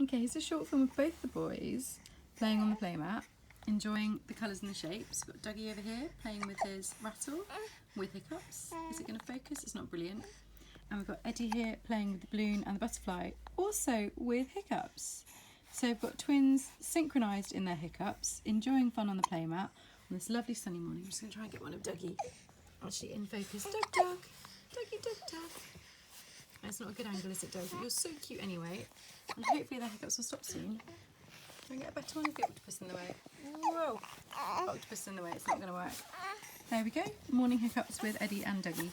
Okay, here's a short film of both the boys playing on the playmat, enjoying the colours and the shapes. We've got Dougie over here playing with his rattle with Hiccups. Is it going to focus? It's not brilliant. And we've got Eddie here playing with the balloon and the butterfly, also with Hiccups. So we've got twins synchronised in their Hiccups, enjoying fun on the playmat on this lovely sunny morning. I'm just going to try and get one of Dougie actually in focus. Doug. Dougie, Doug. It's not a good angle, is it, Doug? You're so cute anyway. And hopefully their Hiccups will stop soon. Can I get a better one of the octopus in the way? Whoa! Octopus in the way, it's not going to work. There we go. Morning Hiccups with Eddie and Dougie.